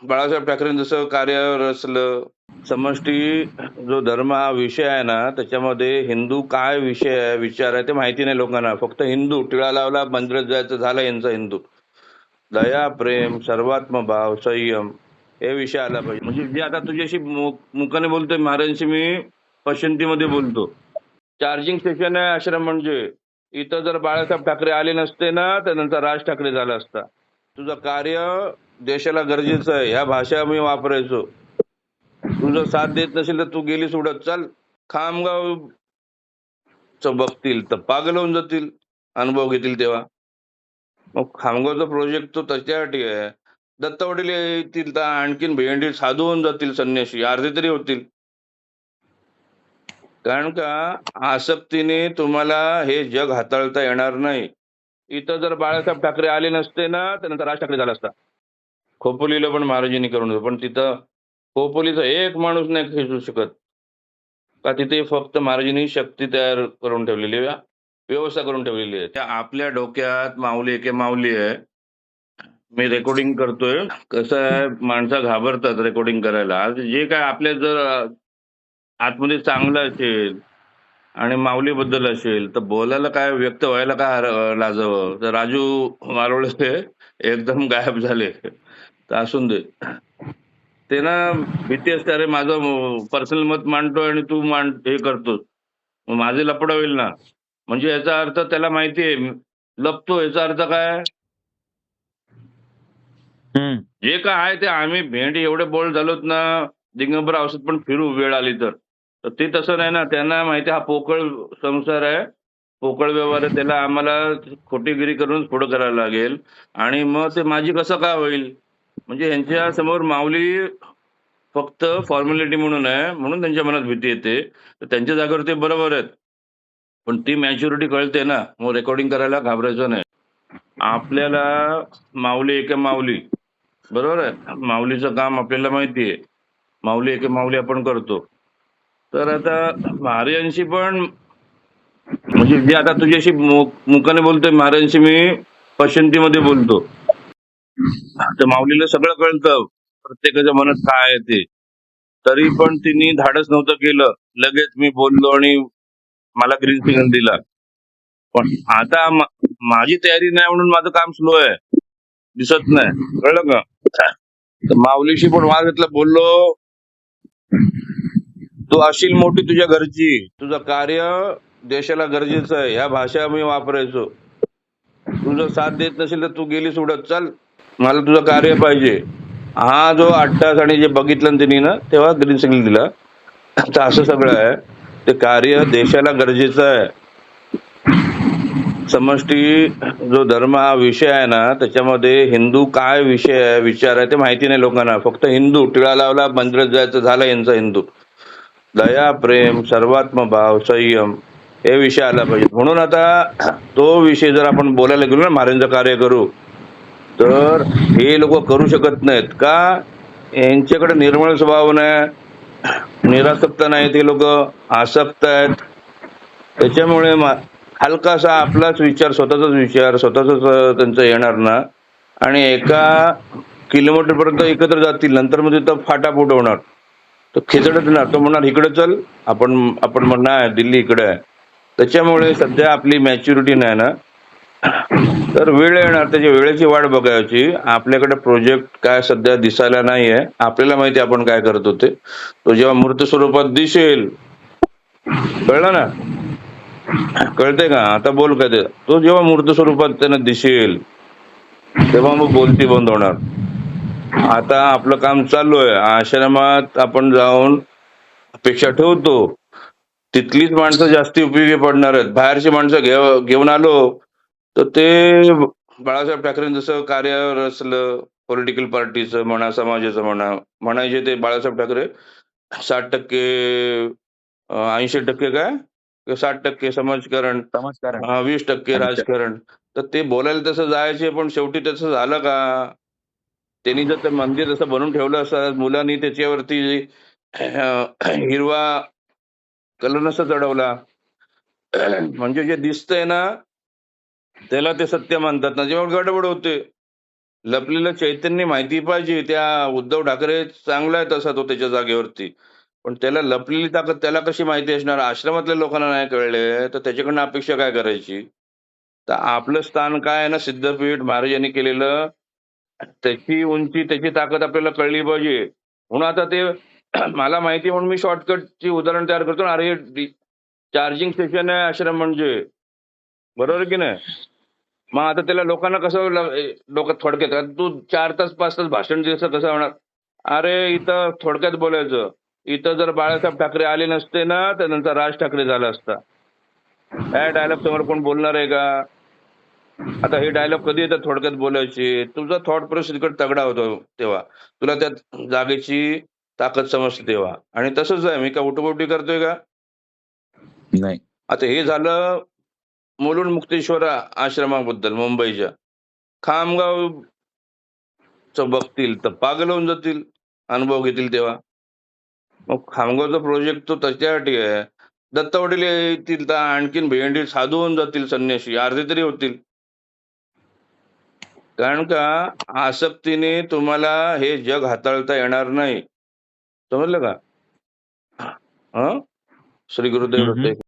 बाळासाहेब ठाकरेंचं जसं कार्यावर असलं, समष्टी जो धर्म हा विषय आहे ना, त्याच्यामध्ये हिंदू काय विषय आहे, विचार आहे ते माहिती नाही लोकांना. फक्त हिंदू टिळा लावला, मंदिरात जायचं झालं यांचा हिंदू. दया, प्रेम, सर्वात्मभाव, संयम हे विषय आला पाहिजे. म्हणजे जे आता तुझ्याशी मुखाने बोलतोय महाराजांशी मी पश्चिमतीमध्ये बोलतो. चार्जिंग स्टेशन आहे आश्रम म्हणजे. इथं जर बाळासाहेब ठाकरे आले नसते ना, तर नंतर राज ठाकरे झाला असता. तुझं कार्य देशाला गरजेचं आहे. ह्या भाषा मी वापरायचो. तू जर साथ देत नसेल तर तू गेलीस उडत. चल खामगाव बघतील तर पागल होऊन जातील. अनुभव घेतील तेव्हा. मग खामगावचा प्रोजेक्ट तो त्याच्यासाठी आहे. दत्तवाडीला येतील तर आणखीन भेंडी साधू होऊन जातील संन्याशी. अर्धे तरी होतील. कारण का आसक्तीने तुम्हाला हे जग हाताळता येणार नाही. इथं जर बाळासाहेब ठाकरे आले नसते ना, तर नंतर राज ठाकरे झाला असता. खोपोलीला पण महाराजांनी करून होतं. पण तिथं खोपोलीचा एक माणूस नाही खेचू शकत. का तिथे फक्त महाराजांनी शक्ती तयार करून ठेवलेली आहे, व्यवस्था करून ठेवलेली आहे. त्या आपल्या डोक्यात माऊली एके माऊली आहे. मी रेकॉर्डिंग करतोय. कसं आहे माणसं घाबरतात रेकॉर्डिंग करायला. आज जे काय आपल्या जर आतमध्ये चांगलं असेल आणि माऊलीबद्दल असेल, तर बोलायला काय व्यक्त व्हायला काय लाजावं? तर राजू मारोळे एकदम गायब झाले. तर असून दे. ते ना भीती असते, अरे माझं पर्सनल मत मांडतोय आणि तू हे करतोस. मग माझे लफडं होईल ना. म्हणजे याचा अर्थ त्याला माहिती आहे लपतो याचा अर्थ काय? हं. जे काय आहे ते आम्ही भेंडी एवढे बोल्ड झालोत ना, दिगंबर औषध पण फिरू वेळ आली तर. तर ते तसं नाही ना. त्यांना माहिती आहे हा पोकळ संसार आहे. पोकळ व्यवहार आहे. त्याला आम्हाला खोटीगिरी करूनच पुढं करायला लागेल आणि मग ते माझी कसं काय होईल? म्हणजे ह्यांच्या समोर माऊली फक्त फॉर्मॅलिटी म्हणून आहे. म्हणून त्यांच्या मनात भीती येते. तर त्यांच्या जागेवर ते बरोबर आहेत. पण ती मॅच्युरिटी कळते ना. मग रेकॉर्डिंग करायला घाबरायचं नाही. आपल्याला माऊली एके माऊली. बरोबर आहे. माऊलीचं काम आपल्याला माहिती आहे. माऊली एके माऊली आपण करतो. तर आता महाराजांशी पण म्हणजे जे आता तुझ्याशी मुखाने बोलतोय महाराजांशी मी पश्चिमतीमध्ये बोलतो. तर माऊलीला सगळं कळतं. प्रत्येकाच्या मनात काय आहे ते. तरी पण तिने धाडस नव्हतं केलं. लगेच मी बोललो आणि मला ग्रीन सिग्नल दिला. पण आता माझी तयारी नाही म्हणून माझं काम स्लो आहे. दिसत नाही. कळलं का? तर माऊलीशी पण वाद घेतला बोललो, तू अशील मोठी तुझ्या घरची. तुझं कार्य देशाला गरजेचं आहे. ह्या भाषा मी वापरायचो. तू जर साथ देत नसेल तर तू गेलीस उडत. चल मला तुझं कार्य पाहिजे. हा जो 8 तास आणि जे बघितलं ना त्यांनी ना, तेव्हा ग्रीन सिग्नल दिला. तर असं सगळं आहे. ते कार्य देशाला गरजेचं आहे. समष्टी जो धर्म हा विषय आहे ना, त्याच्यामध्ये हिंदू काय विषय आहे, विचार आहे ते माहिती नाही लोकांना. फक्त हिंदू टिळा लावला, मंदिरात जायचं झालं यांचा हिंदू. दया, प्रेम, सर्वात्मभाव, संयम हे विषय आला पाहिजे. म्हणून आता तो विषय जर आपण बोलायला गेलो ना, महाराजांचं कार्य करू, तर हे लोक करू शकत नाहीत. का? यांच्याकडे निर्मळ स्वभाव नाही, निरासक्त नाहीत हे लोक, आसक्त आहेत. त्याच्यामुळे हलकासा आपलाच विचार, स्वतःच त्यांचं येणार ना आणि एका किलोमीटर पर्यंत एकत्र जातील. नंतर मग तिथं फाटाफूट होणार. तो खेचडत ना, तो म्हणणार इकडे चल, आपण आपण म्हणणार दिल्ली इकडे आहे. त्याच्यामुळे सध्या आपली मॅच्युरिटी नाही ना, तर वेळ येणार, त्याची वेळेची वाट बघायची. आपल्याकडे प्रोजेक्ट काय सध्या दिसायला नाहीये. आपल्याला माहिती आपण काय करत होते. तो जेव्हा मूर्त स्वरूपात दिसेल, कळलं ना? कळतंय का? आता बोल काय ते. तो जेव्हा मूर्त स्वरूपात त्यांना दिसेल, तेव्हा मग बोलती बंद होणार. आता आपलं काम चालू आहे. आश्रमात आपण जाऊन अपेक्षा ठेवतो. तिथलीच माणसं जास्ती उपयोगी पडणार आहेत. बाहेरची माणसं घेऊन आलो तर ते बाळासाहेब ठाकरेंचं जसं कार्यावर असलं, पॉलिटिकल पार्टीचं म्हणा, समाजाचं म्हणा, म्हणायचे ते बाळासाहेब ठाकरे 60% 80% काय? 60% समाजकारण, समाजकारण. 20% अच्छा. राजकारण. तर ते बोलायला तसं जायचे, पण शेवटी तसं झालं का? त्यांनी जर ते मंदिर असं बनवून ठेवलं असतं, मुलांनी त्याच्यावरती हिरवा कलर नसता चढवला. म्हणजे जे दिसतंय ना, त्याला ते सत्य मानतात ना, जेव्हा गडबड होते. लपलेलं चैतन्य माहिती पाहिजे. त्या उद्धव ठाकरे चांगला आहे तसा तो त्याच्या जागेवरती. पण त्याला लपलेली ताकद त्याला कशी माहिती असणार? आश्रमातल्या लोकांना नाही कळले, तर त्याच्याकडनं अपेक्षा काय करायची? तर आपलं स्थान काय आहे ना, सिद्धपीठ महाराजांनी केलेलं, त्याची उंची, त्याची ताकद आपल्याला कळली पाहिजे. म्हणून आता ते मला माहिती आहे म्हणून मी शॉर्टकटची उदाहरण तयार करतो ना, अरे चार्जिंग स्टेशन आहे आश्रम म्हणजे. बरोबर की नाही? मग आता त्याला लोकांना कसं डोक्यात थोडक्यात आता तू 4 तास 5 तास भाषण द्यायचं कसं होणार? अरे इथं थोडक्यात बोलायचं. इथं जर बाळासाहेब ठाकरे आले नसते ना, तर नंतर राज ठाकरे झाला असता. काय डायलॉग समोर कोण बोलणार आहे का? आता हे डायलॉग कधी येतात थोडक्यात बोलायचे. तुझा थॉट प्रोसेस इकडे तगडा होतो तेव्हा. तुला त्या जागेची ताकद समजते तेव्हा. आणि तसंच आहे मी काय उठोबोटी करतोय का? नाही. आता हे झालं मुलुंड मुक्तेश्वर आश्रमाबद्दल मुंबईच्या. खामगावचं बघतील तर पागल होऊन जातील, अनुभव घेतील तेव्हा. मग खामगावचा प्रोजेक्ट तो त्याच्यासाठी आहे. दत्तवाडीला येतील तर आणखीन भेंडी साधू होऊन जातील संन्यासी, अर्धे तरी होतील. कारण का आसक्तीने तुम्हाला हे जग हाताळता येणार नाही. समजलं का? हं? श्री गुरुदेव हं, हं. दत्त.